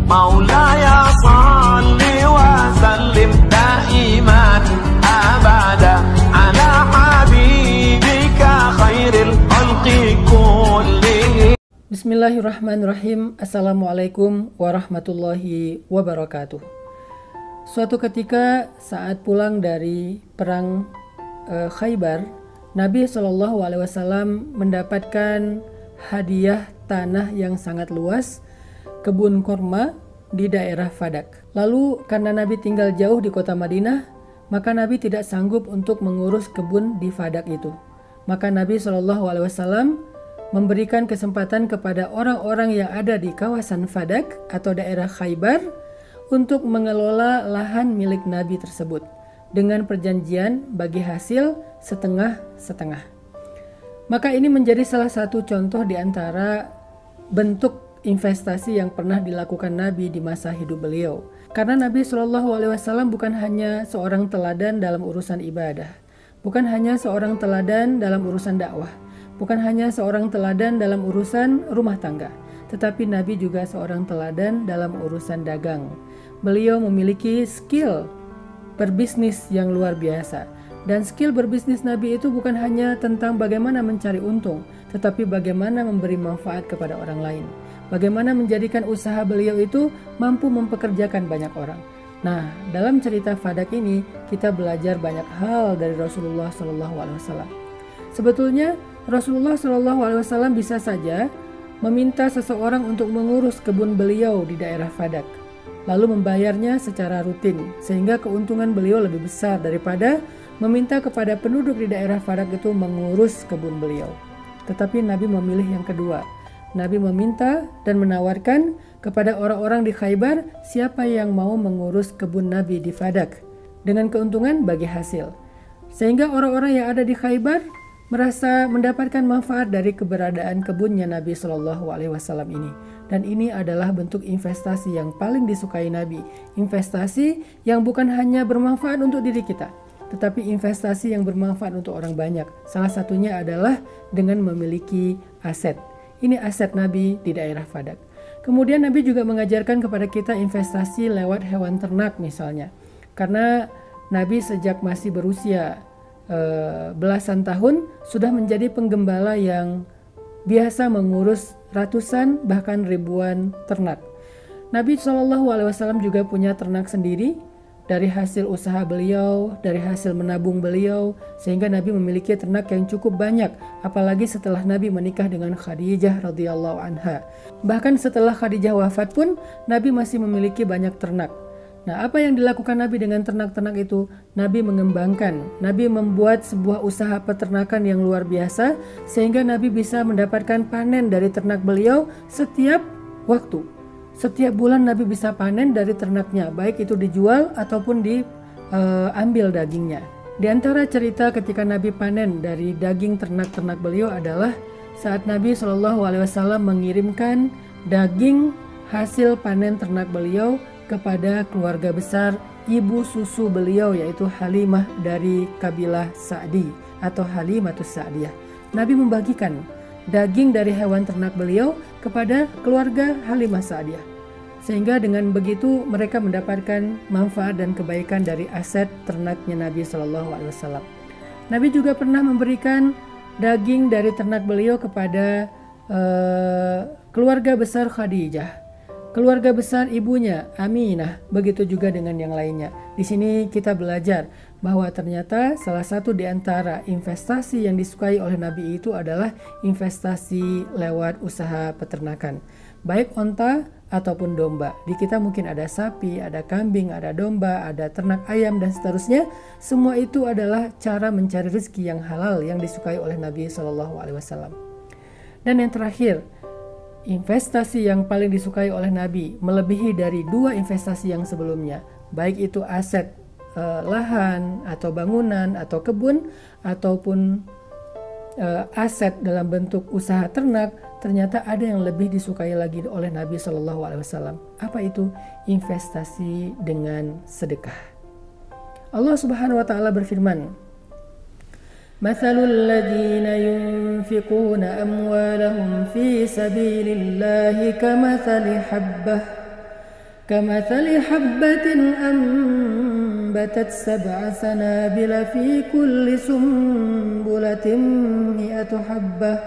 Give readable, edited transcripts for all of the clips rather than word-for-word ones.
مولاي صل وسلم دائما أبدا على حبيبك خير الخلق كلهم. Bismillahirrahmanirrahim. Assalamualaikum warahmatullahi wabarakatuh. Suatu ketika saat pulang dari perang Khaybar, Nabi SAW mendapatkan hadiah tanah yang sangat luas, kebun korma di daerah Fadak. Lalu karena Nabi tinggal jauh di kota Madinah, maka Nabi tidak sanggup untuk mengurus kebun di Fadak itu. Maka Nabi SAW memberikan kesempatan kepada orang-orang yang ada di kawasan Fadak atau daerah Khaybar untuk mengelola lahan milik Nabi tersebut dengan perjanjian bagi hasil setengah-setengah. Maka ini menjadi salah satu contoh di antara bentuk investasi yang pernah dilakukan Nabi di masa hidup beliau. Karena Nabi SAW bukan hanya seorang teladan dalam urusan ibadah, bukan hanya seorang teladan dalam urusan dakwah, bukan hanya seorang teladan dalam urusan rumah tangga, tetapi Nabi juga seorang teladan dalam urusan dagang. Beliau memiliki skill berbisnis yang luar biasa. Dan skill berbisnis Nabi itu bukan hanya tentang bagaimana mencari untung, tetapi bagaimana memberi manfaat kepada orang lain. Bagaimana menjadikan usaha beliau itu mampu mempekerjakan banyak orang. Nah, dalam cerita Fadak ini kita belajar banyak hal dari Rasulullah SAW. Sebetulnya Rasulullah SAW bisa saja meminta seseorang untuk mengurus kebun beliau di daerah Fadak, lalu membayarnya secara rutin, sehingga keuntungan beliau lebih besar daripada meminta kepada penduduk di daerah Fadak itu mengurus kebun beliau. Tetapi Nabi memilih yang kedua. Nabi meminta dan menawarkan kepada orang-orang di Khaybar siapa yang mau mengurus kebun Nabi di Fadak dengan keuntungan bagi hasil. Sehingga orang-orang yang ada di Khaybar merasa mendapatkan manfaat dari keberadaan kebunnya Nabi SAW ini. Dan ini adalah bentuk investasi yang paling disukai Nabi. Investasi yang bukan hanya bermanfaat untuk diri kita, tetapi investasi yang bermanfaat untuk orang banyak. Salah satunya adalah dengan memiliki aset. Ini aset Nabi di daerah Fadak. Kemudian Nabi juga mengajarkan kepada kita investasi lewat hewan ternak misalnya. Karena Nabi sejak masih berusia belasan tahun sudah menjadi penggembala yang biasa mengurus ratusan bahkan ribuan ternak. Nabi SAW juga punya ternak sendiri dari hasil usaha beliau, dari hasil menabung beliau, sehingga Nabi memiliki ternak yang cukup banyak, apalagi setelah Nabi menikah dengan Khadijah radhiyallahu anha. Bahkan setelah Khadijah wafat pun Nabi masih memiliki banyak ternak. Nah, apa yang dilakukan Nabi dengan ternak-ternak itu? Nabi mengembangkan, Nabi membuat sebuah usaha peternakan yang luar biasa, sehingga Nabi bisa mendapatkan panen dari ternak beliau setiap waktu. Setiap bulan Nabi bisa panen dari ternaknya, baik itu dijual ataupun diambil dagingnya. Di antara cerita ketika Nabi panen dari daging ternak-ternak beliau adalah saat Nabi SAW mengirimkan daging hasil panen ternak beliau kepada keluarga besar ibu susu beliau, yaitu Halimah dari kabilah Sa'di atau Halimatus Sa'diyah. Nabi membagikan daging dari hewan ternak beliau kepada keluarga Halimah Sa'diyah, sehingga dengan begitu mereka mendapatkan manfaat dan kebaikan dari aset ternaknya Nabi SAW. Nabi juga pernah memberikan daging dari ternak beliau kepada keluarga besar Khadijah, keluarga besar ibunya Aminah, begitu juga dengan yang lainnya. Di sini kita belajar bahwa ternyata salah satu di antara investasi yang disukai oleh Nabi itu adalah investasi lewat usaha peternakan, baik onta ataupun domba. Di kita mungkin ada sapi, ada kambing, ada domba, ada ternak ayam dan seterusnya. Semua itu adalah cara mencari rezeki yang halal yang disukai oleh Nabi SAW. Dan yang terakhir, investasi yang paling disukai oleh Nabi melebihi dari dua investasi yang sebelumnya, baik itu aset lahan atau bangunan atau kebun ataupun aset dalam bentuk usaha ternak. Ternyata ada yang lebih disukai lagi oleh Nabi SAW. Apa itu? Investasi dengan sedekah. Allah Subhanahu wa taala berfirman, Mathalul ladzina yunfiquna amwalahum fi sabilillahi kamathali habbah kamathali habbatin ambatat sab'a sanabila fi kulli sumbulatin mi'atu habbah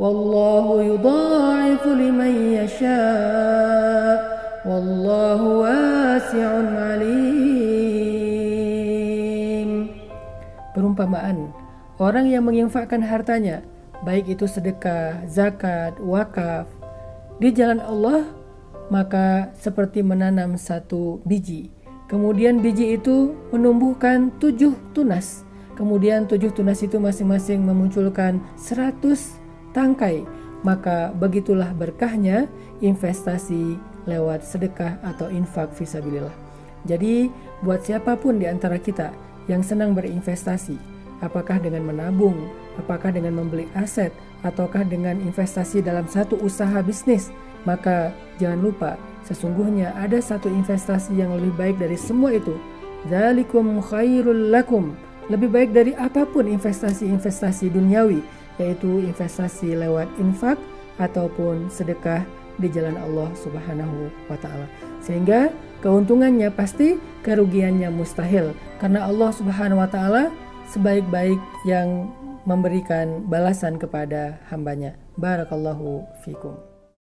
wallahu yudha'ifu liman yasha' wallahu wasi'un alim. Perumpamaan, orang yang menginfakkan hartanya, baik itu sedekah, zakat, wakaf, di jalan Allah, maka seperti menanam satu biji. Kemudian biji itu menumbuhkan 7 tunas. Kemudian 7 tunas itu masing-masing memunculkan 100 tangkai. Maka begitulah berkahnya investasi lewat sedekah atau infak fisabilillah. Jadi buat siapapun di antara kita yang senang berinvestasi, apakah dengan menabung, apakah dengan membeli aset, ataukah dengan investasi dalam satu usaha bisnis, maka jangan lupa, sesungguhnya ada satu investasi yang lebih baik dari semua itu. Dzalikum khairul lakum. Lebih baik dari apapun investasi-investasi duniawi, yaitu investasi lewat infak ataupun sedekah di jalan Allah Subhanahu wa ta'ala. Sehingga keuntungannya pasti, kerugiannya mustahil. Karena Allah Subhanahu wa ta'ala sebaik-baik yang memberikan balasan kepada hambanya. Barakallahu fikum.